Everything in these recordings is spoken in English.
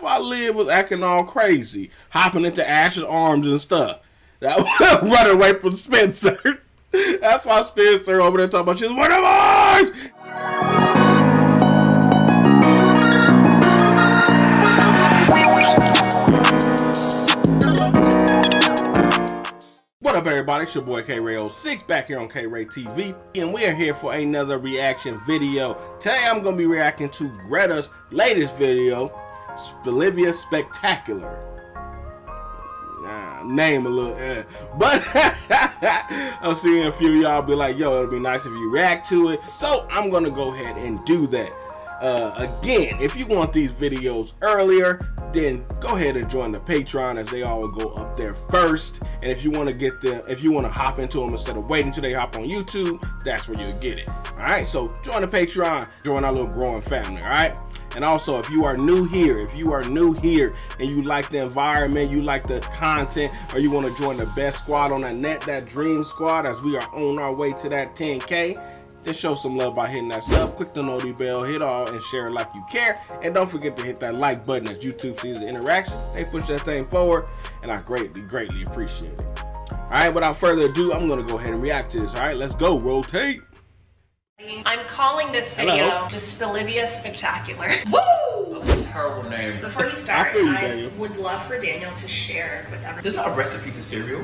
why Liv was acting all crazy, hopping into Ash's arms and stuff. Running away from Spencer. That's why Spencer over there talking about she's one of ours. What up, everybody? It's your boy K-Ray06 back here on K-RayTV, and we are here for another reaction video. Today I'm going to be reacting to Greta's latest video, Spelivia Spectacular. Name a little but I'm seeing a few of y'all be like, yo, it'll be nice if you react to it, so I'm gonna go ahead and do that. Again, if you want these videos earlier, then go ahead and join the Patreon, as they all go up there first. And if you want to get them, if you want to hop into them instead of waiting till they hop on YouTube, that's where you'll get it. All right, so join the Patreon, join our little growing family. All right. And also, if you are new here, and you like the environment, you like the content, or you want to join the best squad on the net, that Dream Squad, as we are on our way to that 10K, then show some love by hitting that sub, click the noti bell, hit all, and share it like you care. And don't forget to hit that like button as YouTube sees the interaction. They push that thing forward, and I greatly appreciate it. All right, without further ado, I'm going to go ahead and react to this. All right, let's go. Roll tape. I'm calling this video the Spelivia Spectacular. Woo! That's a terrible name. Before we start, I would love for Daniel to share with everyone. There's not a recipe to cereal.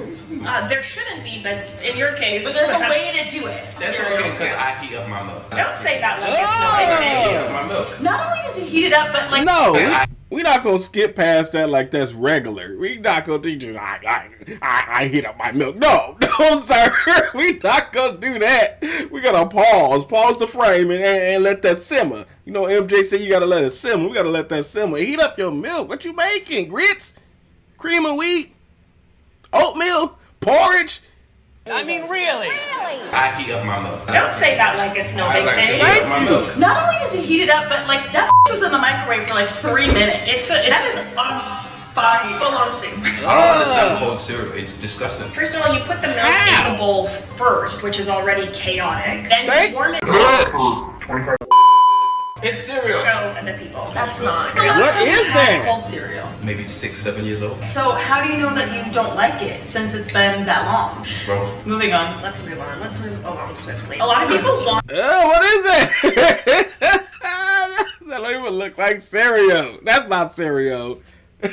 There shouldn't be, but in your case, but there's a way to do it. That's okay, because I heat up my milk. Don't say that like it's I heat no up my milk. Not only does he heat it up, but like we're not gonna skip past that like that's regular. We not gonna teach you. I heat up my milk. No, sir. We not gonna do that. We gotta pause the frame, and let that simmer. You know, MJ said you gotta let it simmer. We gotta let that simmer. Heat up your milk. What you making? Grits, cream of wheat, oatmeal, porridge. I mean, really? I heat up my milk. Don't say that like it's no big thing. Thank my milk. Not only does he heat it up, but like that was in the microwave for like 3 minutes. That is on fire. Full on soup. That's cold cereal. It's disgusting. First of all, you put the milk in the bowl first, which is already chaotic. Then you warm it. It's cereal. Show the people. That's not. What is that? Cold cereal. Maybe 6, 7 years old. So how do you know that you don't like it since it's been that long? Bro. Moving on. Let's move on. Let's move along swiftly. A lot of people want. What is that? That don't even look like cereal. That's not cereal.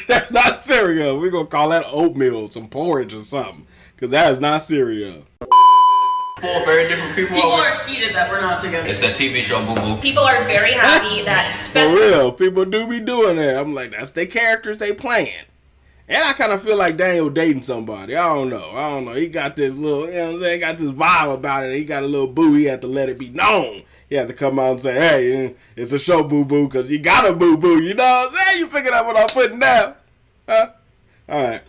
That's not cereal. We're gonna call that oatmeal, some porridge or something, because that is not cereal. 4 very different people. People are heated that we're not together. It's a TV show, boo boo. People are very happy that For real, people do be doing that. I'm like, that's their characters they playing. And I kind of feel like Daniel dating somebody. I don't know. He got this little, you know what I'm saying, got this vibe about it. He got a little boo. He had to let it be known. He had to come out and say, hey, it's a show, boo-boo, because you got a boo-boo. You know what I'm saying? You picking up what I'm putting down. Huh? All right.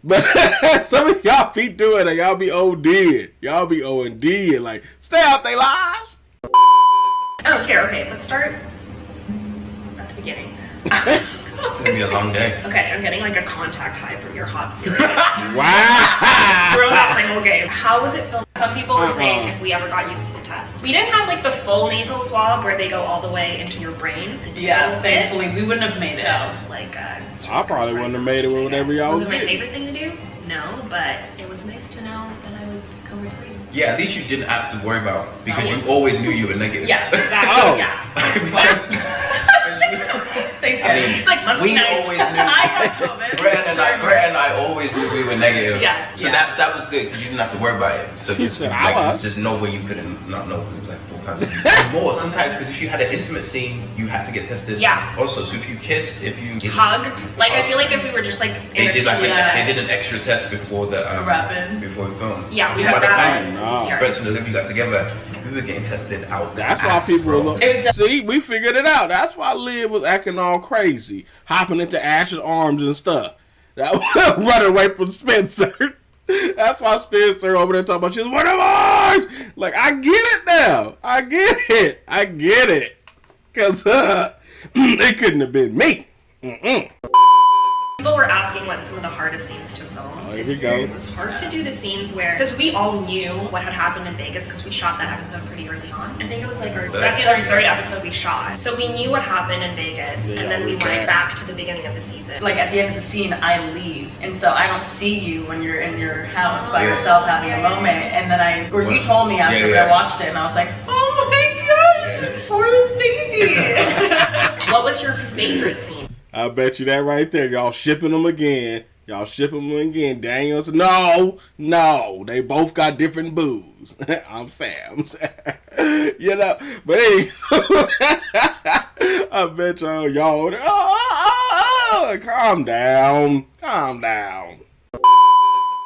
But some of y'all be doing it. Y'all be OD'ing. Y'all be OD'ing. Like, stay out they lives. I don't care. Okay, let's start at the beginning. It's gonna be a long day. Okay, I'm getting like a contact high from your hot cereal. Wow. We're on that single game. How was it filmed? Some people were saying if we ever got used to the test. We didn't have like the full nasal swab where they go all the way into your brain. Yeah, thankfully we wouldn't have made it. So, like, I probably wouldn't have made it with whatever y'all was did. it my favorite thing to do? No, but it was nice to know that I was COVID free. Yeah, at least you didn't have to worry about, because you always knew you were negative. Yes, exactly. Oh. Yeah. Thanks, guys. I mean, it's like, must we be nice. always knew. I got COVID. Brett and I always knew we were negative. Yes. So that was good, because you didn't have to worry about it. So She just, said, like, I was. there's no way you couldn't not know, because it was like 4 times more. Sometimes, because if you had an intimate scene, you had to get tested. Yeah. Also, so if you kissed, if you hugged, like I feel like if we were just like they did like Yes. they did an extra test before the rapid. before we filmed. Yeah, we So had by the rapid. time Spencer and Olivia got together, we were getting tested out. That's why people was. It was See, we figured it out. That's why Liv was acting all crazy, hopping into Ash's arms and stuff. Running away from Spencer. That's why Spencer over there talking about she's one of ours. Like, I get it now. I get it. Cause it couldn't have been me. People were asking what some of the hardest scenes to film. Oh, here we go. It was hard to do the scenes where, because we all knew what had happened in Vegas because we shot that episode pretty early on. I think it was like our second or third episode we shot. So we knew what happened in Vegas, and then we went back to the beginning of the season. Like at the end of the scene, I leave, and so I don't see you when you're in your house by yourself having a moment. And then you told me after I watched it, and I was like, oh my gosh, poor baby. What was your favorite scene? I bet you that right there. Y'all shipping them again. Y'all shipping them again. Daniel said, no. They both got different boos. I'm Sam. You know, but hey, I bet y'all, calm down.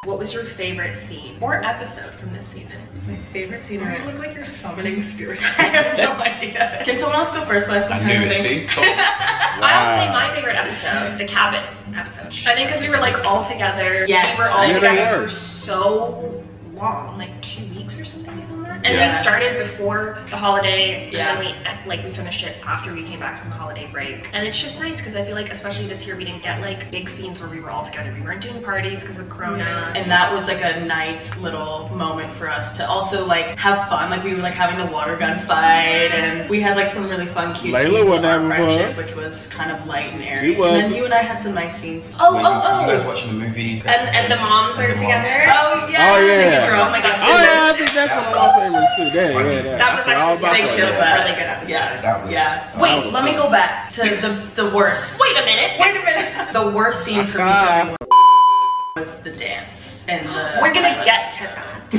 What was your favorite scene or episode from this season? My favorite scene. You look like you're summoning spirits. I have no idea. Can someone else go first? I I would say my favorite episode, the cabin episode. I think because we were like all together. Yes. We were all together for so long, like 2 weeks or something. And we started before the holiday, and then we finished it after we came back from the holiday break. And it's just nice because I feel like, especially this year, we didn't get like big scenes where we were all together. We weren't doing parties because of Corona. And that was like a nice little moment for us to also like have fun. Like we were like having the water gun fight, and we had like some really fun, cute scenes of our friendship, which was kind of light and airy. She was. And then you and I had some nice scenes. Oh. You guys watching the movie? And the moms are together. Oh yeah. Oh yeah. Oh my god. Oh yeah, I think that's one of my favorites too. That was actually a really good episode. Yeah. Wait, let me go back to the worst. Wait a minute. The worst scene for me was the dance and the. We're gonna get to that.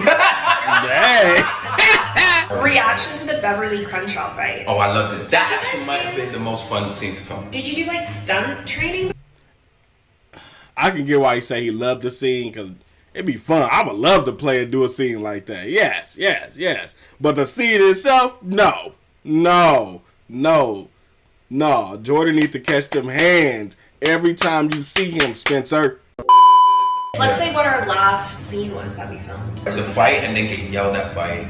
Dang. Reaction to the Beverly Crenshaw fight. Oh, I loved it. That actually might have been the most fun scene to film. Did you do like stunt training? I can get why he say he loved the scene because it'd be fun. I would love to play and do a scene like that. Yes. But the scene itself, no. Jordan needs to catch them hands every time you see him, Spencer. Let's say what our last scene was that we filmed. The fight and then get yelled at by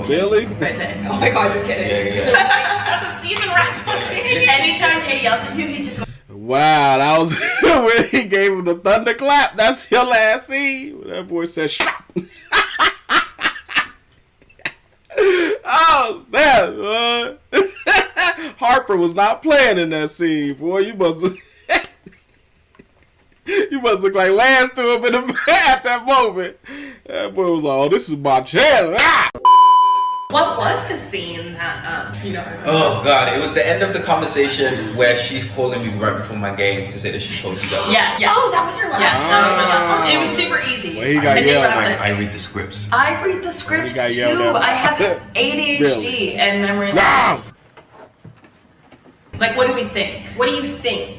Billy? Oh my god, you're kidding. Yeah. That's a season wrap. Anytime Jay yells at you, he just goes. Wow, that was when he gave him the thunderclap. That's your last scene. That boy said, "Stop." Oh, snap, Harper was not playing in that scene, boy. You must look like Lance to him at that moment. That boy was like, "Oh, this is my chance." Ah! What was the scene that you don't remember? Oh god, it was the end of the conversation where she's calling me right before my game to say that she told you that. Yeah. Oh, that was your last. Yes, that was my last one. It was super easy. Well, he got yelled at. I read the scripts. I read the scripts got too. yelled at. I have ADHD Really? and memory No! loss. Like, what do we think? What do you think?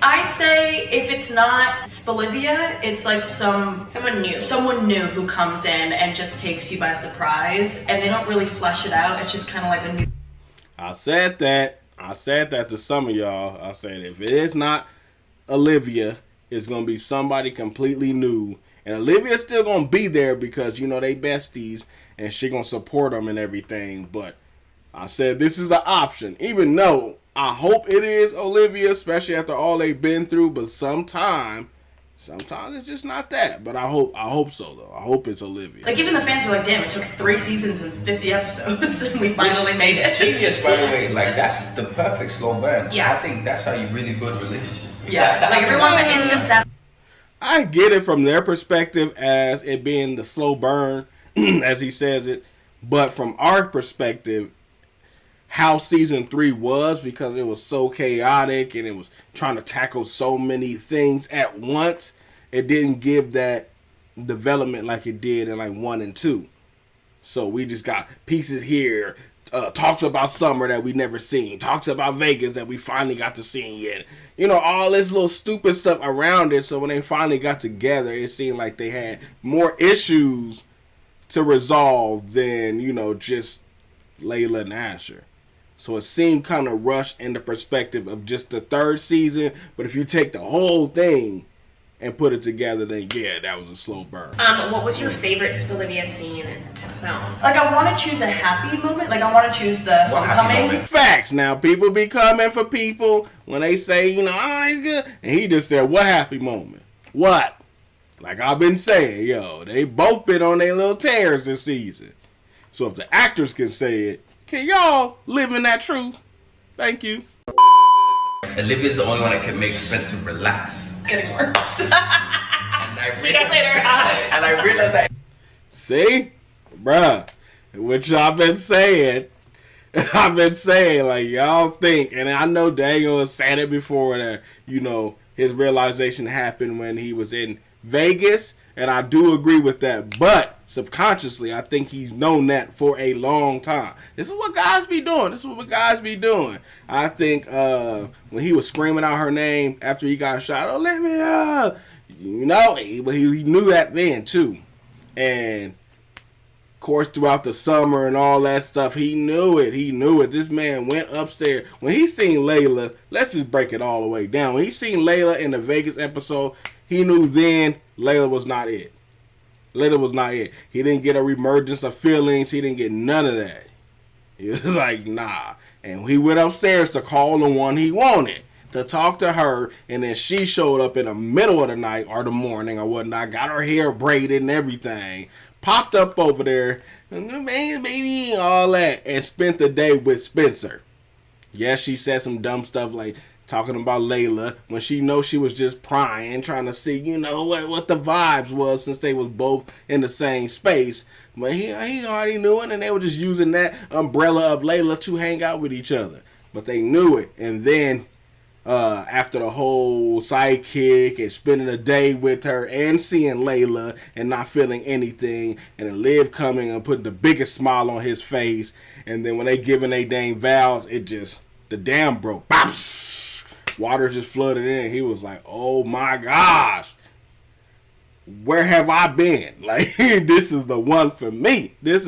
I say if it's not Spelivia, it's like Someone new who comes in and just takes you by surprise, and they don't really flesh it out. It's just kind of like a new. I said that to some of y'all. I said if it is not Olivia, it's gonna be somebody completely new, and Olivia's still gonna be there because you know they besties, and she gonna support them and everything. But I said this is an option, even though I hope it is Olivia, especially after all they've been through. But sometimes it's just not that. But I hope so though. I hope it's Olivia. Like even the fans are like, damn, it took 3 seasons and 50 episodes, and we finally made it. Genius, by the way. Like that's the perfect slow burn. Yeah. I think that's how you really build a relationship. Yeah, like everyone's like instant seven. I get it from their perspective as it being the slow burn, as he says it. But from our perspective, how season 3 was, because it was so chaotic and it was trying to tackle so many things at once, it didn't give that development like it did in like 1 and 2. So we just got pieces here, talks about summer that we never seen, talks about Vegas that we finally got to see yet. You know, all this little stupid stuff around it. So when they finally got together, it seemed like they had more issues to resolve than, you know, just Layla and Asher. So it seemed kind of rushed in the perspective of just the 3rd season. But if you take the whole thing and put it together, then yeah, that was a slow burn. What was your favorite Spelivia scene to film? Like, I want to choose a happy moment. Like, I want to choose the homecoming. Facts. Now, people be coming for people when they say, you know, oh, he's good. And he just said, what happy moment? What? Like I've been saying, yo, they both been on their little tears this season. So if the actors can say it, can y'all live in that truth? Thank you. Olivia's the only one that can make Spencer relax. It's getting worse. See you guys later. And I realized that. See? Bruh, what y'all been saying, I've been saying, like, y'all think, and I know Daniel has said it before that, you know, his realization happened when he was in Vegas, and I do agree with that, but subconsciously, I think he's known that for a long time. This is what guys be doing. I think when he was screaming out her name after he got shot, Olivia, you know, he knew that then too. And of course, throughout the summer and all that stuff, he knew it. This man went upstairs. When he seen Layla, let's just break it all the way down. When he seen Layla in the Vegas episode, he knew then Layla was not it. He didn't get a reemergence of feelings. He didn't get none of that. He was like, nah. And he went upstairs to call the one he wanted, to talk to her. And then she showed up in the middle of the night or the morning or whatnot, got her hair braided and everything, popped up over there, and baby, all that, and spent the day with Spencer. Yes, she said some dumb stuff like talking about Layla when she knows she was just prying, trying to see, you know, what the vibes was since they was both in the same space. But he already knew it, and they were just using that umbrella of Layla to hang out with each other. But they knew it, and then after the whole sidekick and spending a day with her and seeing Layla and not feeling anything, and then Liv coming and putting the biggest smile on his face, and then when they giving they dang vows, the dam broke. Bop! Water just flooded in. He was like, oh my gosh, where have I been? Like, this is the one for me. Because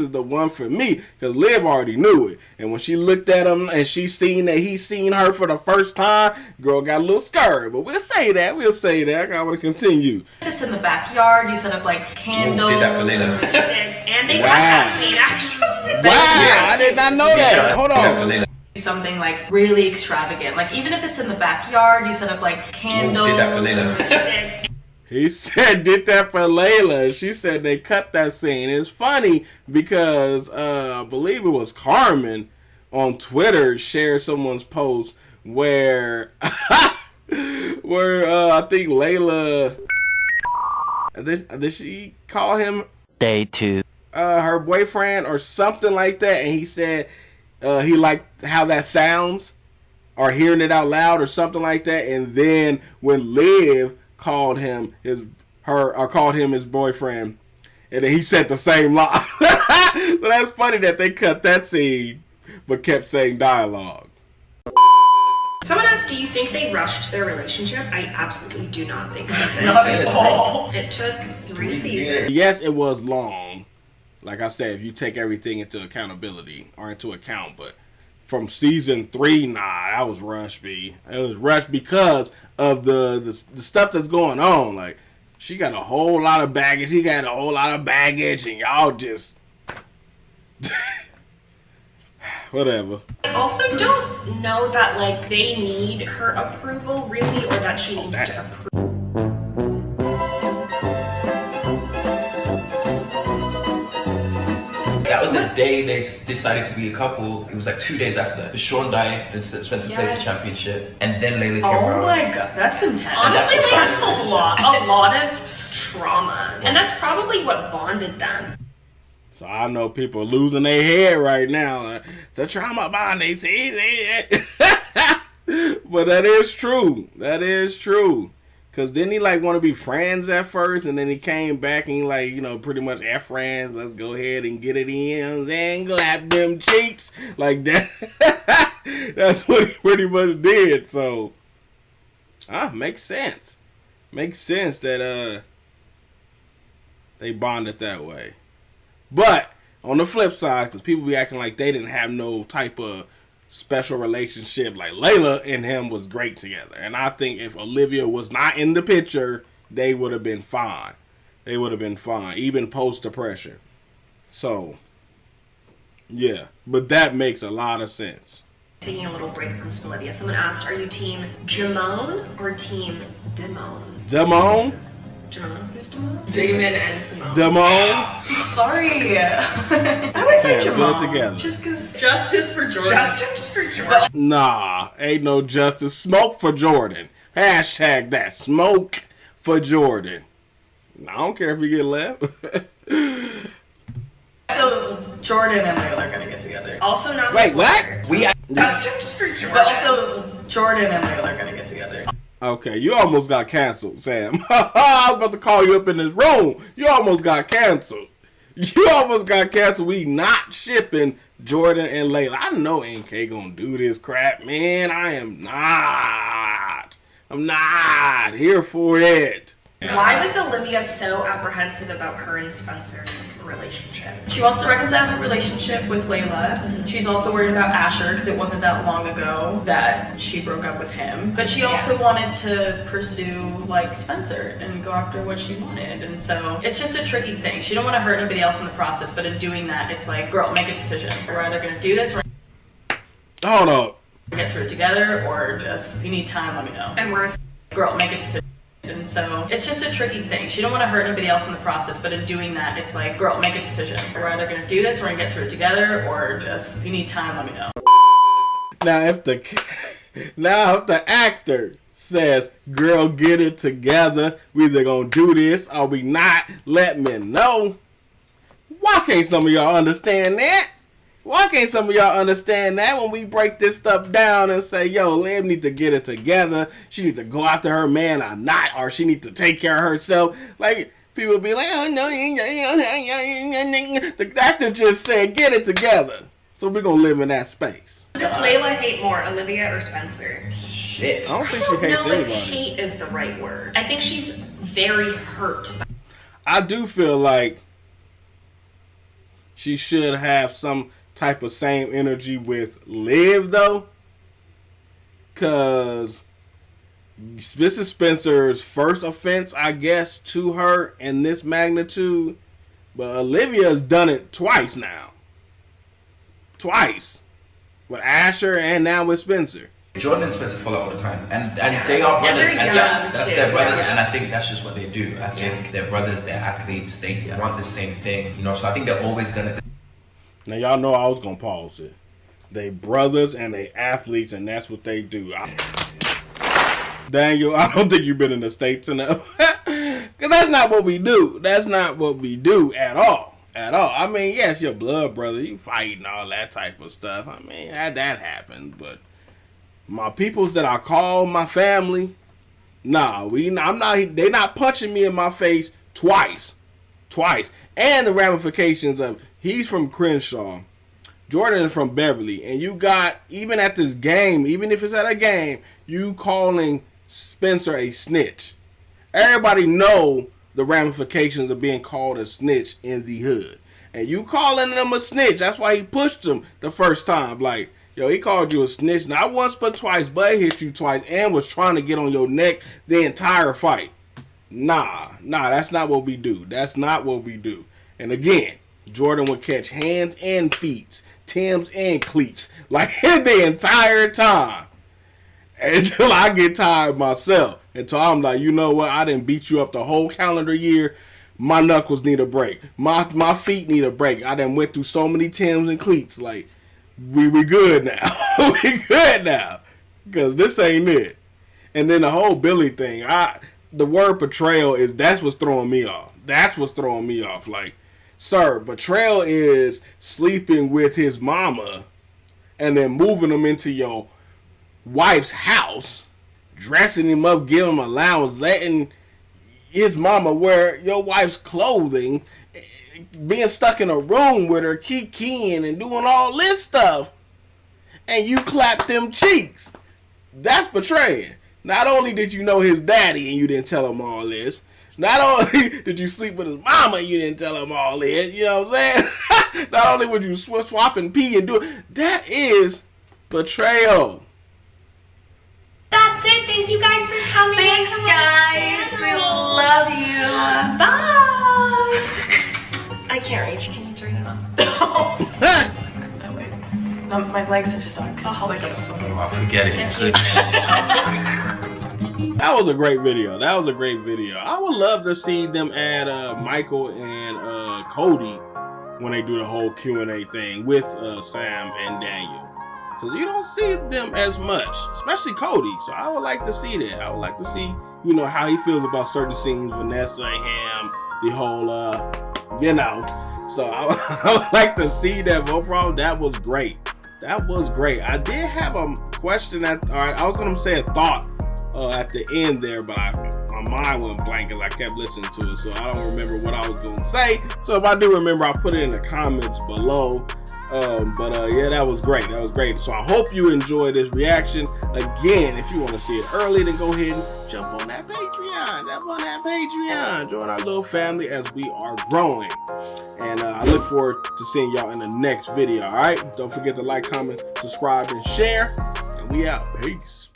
Liv already knew it. And when she looked at him and she seen that he seen her for the first time, girl got a little scared. But we'll say that. I want to continue. It's in the backyard. You set up like candles. Did that for Lena. And they got that scene actually. Wow, I did not know that. Hold on. Something like really extravagant. Like even if it's in the backyard, you set up like candles. Did that for Lena. He said did that for Layla. She said they cut that scene. It's funny because I believe it was Carmen on Twitter shared someone's post where I think Layla, did she call him Day 2 her boyfriend or something like that, and he said he liked how that sounds or hearing it out loud or something like that. And then when Liv called him his boyfriend, and then he said the same line. So that's funny that they cut that scene but kept saying dialogue. Someone asked, do you think they rushed their relationship? I absolutely do not think they did. Not at all. It took 3 seasons. Yes, it was long. Like I said, if you take everything into accountability or into account, but from season 3, nah, that was rushed, B. It was rushed because of the stuff that's going on. Like, she got a whole lot of baggage. He got a whole lot of baggage, and y'all just whatever. I also don't know that like they need her approval really, or that she needs to approve. That was the day they decided to be a couple. It was like 2 days after. Sean died, and Spencer played the championship, and then Layla came around. Oh my god, that's intense. Honestly, that's a lot of trauma, and that's probably what bonded them. So I know people are losing their head right now. The trauma bond, they say. But that is true. Cause didn't he like want to be friends at first, and then he came back and he like, you know, pretty much F friends. Let's go ahead and get it in and clap them cheeks like that. That's what he pretty much did. So, makes sense. Makes sense that they bonded that way. But on the flip side, because people be acting like they didn't have no type of special relationship, like Layla and him was great together. And I think if Olivia was not in the picture, they would have been fine. They would have been fine, even post-depression. So, yeah. But that makes a lot of sense. Taking a little break from Spelivia. Someone asked, are you team Jamone or team Demone? Demone? Jamone? Who's Demone? Damon and Simone. Demone? Sorry. I would say Sam, Jamone. get it together. Just because. Justice for Jordan. Justice for Jordan. Nah, ain't no justice. Smoke for Jordan. Hashtag that. Smoke for Jordan. I don't care if we get left. So Jordan and Layla are gonna get together. Also not. Wait, what? Justice for Jordan. But also Jordan and Layla are gonna get together. Okay, you almost got canceled, Sam. I was about to call you up in this room. You almost got canceled. You almost got canceled. We not shipping Jordan and Layla. I know NK gonna do this crap, man. I am not. I'm not here for it. Why was Olivia so apprehensive about her and Spencer's relationship? She wants to reconcile her relationship with Layla. She's also worried about Asher because it wasn't that long ago that she broke up with him. But she also wanted to pursue like Spencer and go after what she wanted. And so it's just a tricky thing. She don't want to hurt anybody else in the process, but in doing that, it's like, girl, make a decision. We're either gonna do this or Hold up. get through it together, or just, you need time, let me know. And we're Girl, make a decision. And so it's just a tricky thing. She don't want to hurt anybody else in the process, but in doing that, it's like, girl, make a decision. We're either gonna do this, we're gonna get through it together, or just, you need time, let me know. Now if the actor says, girl, get it together, we either gonna do this or we not, let me know. Why can't some of y'all understand that? Why can't some of y'all understand that when we break this stuff down and say, yo, Lamb need to get it together. She need to go after her man or not, or she need to take care of herself. Like, people be like, oh no, the actor just said, get it together. So we're going to live in that space. Does Layla hate more, Olivia or Spencer? Shit. I don't think I she don't hates know if anybody. hate is the right word. I think she's very hurt. I do feel like she should have some type of same energy with Liv, though. Because this is Spencer's first offense, I guess, to her in this magnitude. But Olivia's done it twice now. Twice. With Asher and now with Spencer. Jordan and Spencer fall out all the time, and they are brothers, and that's their brothers, and I think that's just what they do. I think they're brothers, they're athletes, they want the same thing, you know. So I think they're always gonna. Now y'all know I was gonna pause it. They brothers and they athletes, and that's what they do. Daniel, I don't think you've been in the States enough, because that's not what we do. That's not what we do at all. At all. I mean, yes, your blood brother, you fighting all that type of stuff. I mean, that happens, but my peoples that I call my family, nah, they not punching me in my face twice. And the ramifications of, he's from Crenshaw, Jordan is from Beverly, and you got, even at this game, even if it's at a game, you calling Spencer a snitch. Everybody know the ramifications of being called a snitch in the hood. And you calling him a snitch, that's why he pushed him the first time. Like, yo, he called you a snitch, not once but twice, but hit you twice, and was trying to get on your neck the entire fight. Nah, that's not what we do. That's not what we do. And again, Jordan would catch hands and feet, Timbs and cleats, like the entire time. Until I get tired myself. Until I'm like, you know what? I didn't beat you up the whole calendar year. My knuckles need a break. My feet need a break. I done went through so many Timbs and cleats. Like, we good now. We good now. Because this ain't it. And then the whole Billy thing. The word betrayal that's what's throwing me off. That's what's throwing me off. Like, sir, betrayal is sleeping with his mama and then moving him into your wife's house, dressing him up, giving him allowance, letting his mama wear your wife's clothing, being stuck in a room with her, kikiing and doing all this stuff, and you clap them cheeks. That's betraying. Not only did you know his daddy and you didn't tell him all this, not only did you sleep with his mama and you didn't tell him all this, you know what I'm saying? Not only would you swap and pee and do it, that is betrayal. That's it. Thank you guys for coming. Thanks, guys. We love My legs are stuck. Oh, like I'm so forget it. That was a great video. That was a great video. I would love to see them add Michael and Cody when they do the whole Q&A thing with Sam and Daniel. Because you don't see them as much, especially Cody. So I would like to see that. I would like to see, you know, how he feels about certain scenes, Vanessa and him, the whole, you know. So I would like to see that. Overall, that was great. That was great. I did have a question I was going to say a thought at the end there, but my mind went blank as I kept listening to it, so I don't remember what I was going to say. So if I do remember, I'll put it in the comments below. Yeah, that was great. That was great. So I hope you enjoyed this reaction. Again, if you want to see it early, then go ahead and jump on that Patreon. Jump on that Patreon. Join our little family as we are growing. And I look forward to seeing y'all in the next video. All right? Don't forget to like, comment, subscribe, and share. And we out. Peace.